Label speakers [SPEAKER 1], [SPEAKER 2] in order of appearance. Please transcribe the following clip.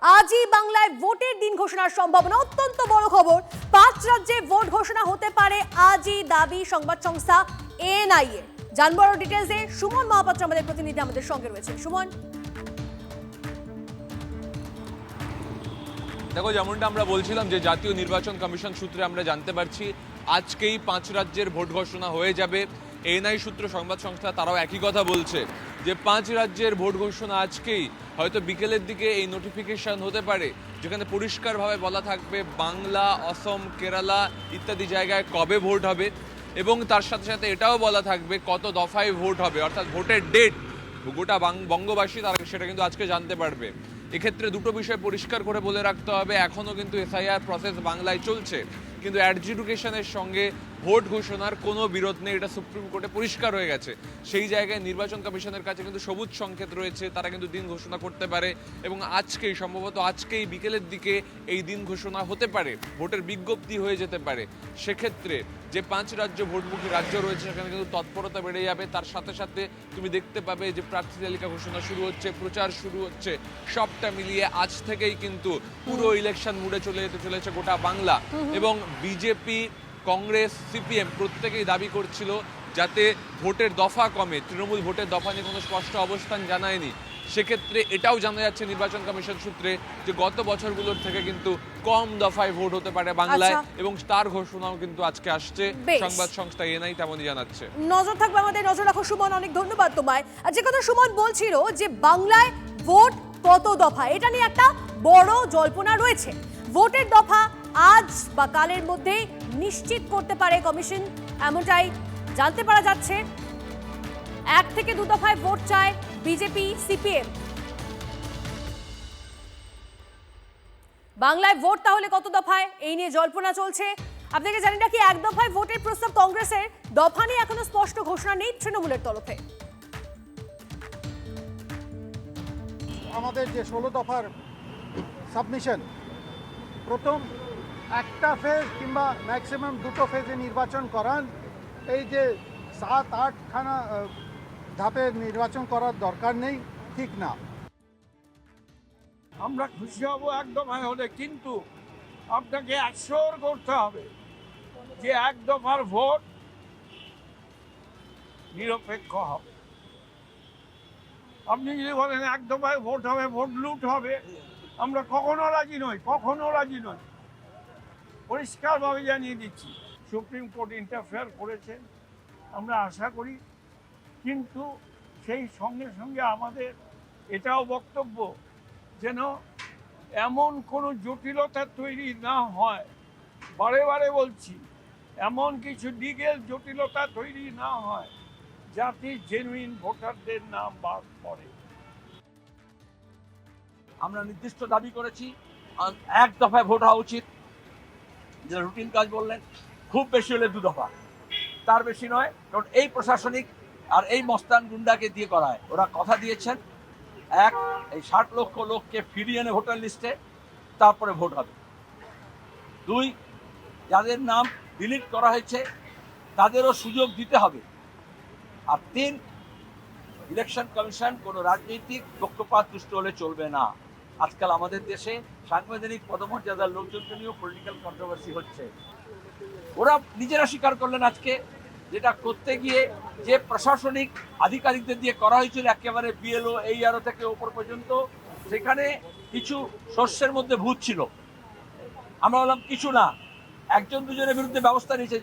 [SPEAKER 1] আজই বাংলায় ভোটের দিন ঘোষণার সম্ভাবনা। অত্যন্ত বড় খবর, 5 রাজ্যে ভোট ঘোষণা হতে পারে আজই, দাবি সংবাদ সংস্থা এএনআই এর। জানবো আরো ডিটেইলসে, সুমন মহাপাত্র আমাদের প্রতিনিধি আমাদের সঙ্গে রয়েছে। সুমন,
[SPEAKER 2] দেখো, যেমনটা আমরা বলছিলাম যে জাতীয় নির্বাচন কমিশন সূত্রে আমরা জানতে পারছি আজকেই 5 রাজ্যের ভোট ঘোষণা হয়ে যাবে। এএনআই সূত্র সংবাদ সংস্থা তারাও একই কথা বলছে যে 5 রাজ্যের ভোট ঘোষণা আজকেই, হয়তো বিকেলের দিকে এই নোটিফিকেশন হতে পারে, যেখানে পরিষ্কারভাবে বলা থাকবে বাংলা, অসম, কেরালা ইত্যাদি জায়গায় কবে ভোট হবে, এবং তার সাথে সাথে এটাও বলা থাকবে কত দফায় ভোট হবে, অর্থাৎ ভোটের ডেট গোটা বঙ্গবাসী তারা সেটা কিন্তু আজকে জানতে পারবে। এক্ষেত্রে দুটো বিষয় পরিষ্কার করে বলে রাখতে হবে, এখনও কিন্তু এসআইআর প্রসেস বাংলায় চলছে, কিন্তু অ্যাডজুডিকেশনের সঙ্গে ভোট ঘোষণার কোনো বিরোধ নেই, এটা সুপ্রিম কোর্টে পরিষ্কার হয়ে গেছে। সেই জায়গায় নির্বাচন কমিশনের কাছে কিন্তু সবুজ সংকেত রয়েছে, তারা কিন্তু দিন ঘোষণা করতে পারে, এবং আজকেই সম্ভবত আজকেই বিকেলের দিকে এই দিন ঘোষণা হতে পারে, ভোটের বিজ্ঞপ্তি হয়ে যেতে পারে। সেক্ষেত্রে যে 5 রাজ্য ভোটমুখী রাজ্য রয়েছে সেখানে কিন্তু তৎপরতা বেড়ে যাবে। তার সাথে সাথে তুমি দেখতে পাবে যে প্রার্থী তালিকা ঘোষণা শুরু হচ্ছে, প্রচার শুরু হচ্ছে, সবটা মিলিয়ে আজ থেকেই কিন্তু পুরো ইলেকশন মুডে চলে যেতে চলেছে গোটা বাংলা। এবং বিজেপি, কংগ্রেস, সিপিএম প্রত্যেকেই দাবি করছিল যাতে ভোটের দফা কমে। তৃণমূল ভোটের দফা নিয়ে কোনো স্পষ্ট অবস্থান জানায়নি। সেক্ষেত্রে এটাও জানা যাচ্ছে নির্বাচন কমিশন সূত্রে যে গত বছরগুলোর থেকে কিন্তু কম দফায় ভোট হতে পারে বাংলায়, এবং তার ঘোষণাও কিন্তু আজকে আসছে। সংবাদ সংস্থা এএনআই তেমনই জানাচ্ছে।
[SPEAKER 1] নজর থাকবে আমাদের, নজর রাখো সুমন, অনেক ধন্যবাদ তোমায়। আর যে কথা সুমন বলছিল যে বাংলায় ভোট কত দফা, এটা নিয়ে একটা বড় জল্পনা রয়েছে। ভোটের দফা আজ বা কালের মধ্যে নিশ্চিত করতে পারে কমিশন, এমনটাই জানতে পারা যাচ্ছে। 1 থেকে 2 দফায় ভোট চায় বিজেপি, সিপিএম। বাংলায় ভোট তাহলে কত দফায়, এই নিয়ে জল্পনা চলছে। আপনাকে জানি না কি 1 দফায় ভোটের প্রস্তাব কংগ্রেসের, দফা নিয়ে এখনো স্পষ্ট ঘোষণা নেই তৃণমূলের তরফে।
[SPEAKER 3] আমাদের যে 16 দফার সাবমিশন, প্রথম একটা ফেজ কিংবা ম্যাক্সিমাম 2টো ফেজে নির্বাচন করান, এই যে 7-8খানা ধাপে নির্বাচন করার দরকার নেই, ঠিক না।
[SPEAKER 4] আমরা খুশি হব একদম হলে, কিন্তু আপনাকে অ্যাশিওর করতে হবে যে 1 দফার ভোট নিরপেক্ষ হবে। আপনি যদি বলেন 1 দফায় ভোট হবে, ভোট লুট হবে, আমরা কখনো রাজি নই, কখনো রাজি নই। পরিষ্কারভাবে জানিয়ে দিচ্ছি, সুপ্রিম কোর্ট ইন্টারফেয়ার করেছে, আমরা আশা করি, কিন্তু সেই সঙ্গে সঙ্গে আমাদের এটাও বক্তব্য যেন এমন কোনো জটিলতা তৈরি না হয়। বারে বারে বলছি, এমন কিছু লিগ্যাল জটিলতা তৈরি না হয় যাতে জেনুইন ভোটারদের নাম বাদ পড়ে।
[SPEAKER 5] আমরা নির্দিষ্ট দাবি করেছি 1 দফায় ভোট হওয়া উচিত, যে রুটিন কাজ বললেন, খুব বেশি হলে 2 দফা, তার বেশি নয়। কারণ এই প্রশাসনিক আর এই মস্তান গুন্ডাকে দিয়ে করায়। ওরা কথা দিয়েছেন, এই 60 লক্ষ লোককে ফিরিয়ে এনে ভোটার লিস্টে, তারপরে ভোট হবে। 2, যাদের নাম ডিলিট করা হয়েছে তাদেরও সুযোগ দিতে হবে। আর 3, ইলেকশন কমিশন কোনো রাজনৈতিক পক্ষপাত দুষ্ট হলে চলবে না। আজকাল আমাদের দেশে সাংবিধানিক পদমর্যাদার লোকজনকে নিয়েও পলিটিক্যাল কন্ট্রোভার্সি হচ্ছে। ওরা নিজেরা স্বীকার করলেন আজকে, যেটা করতে গিয়ে যে প্রশাসনিক আধিকারিকদের দিয়ে করা হয়েছিল একেবারে বিএলও ARO থেকে ওপর পর্যন্ত, সেখানে কিছু শস্যের মধ্যে ভূত ছিল। আমরা বললাম কিছু না, 1-2 জনের বিরুদ্ধে ব্যবস্থা নিয়েছে,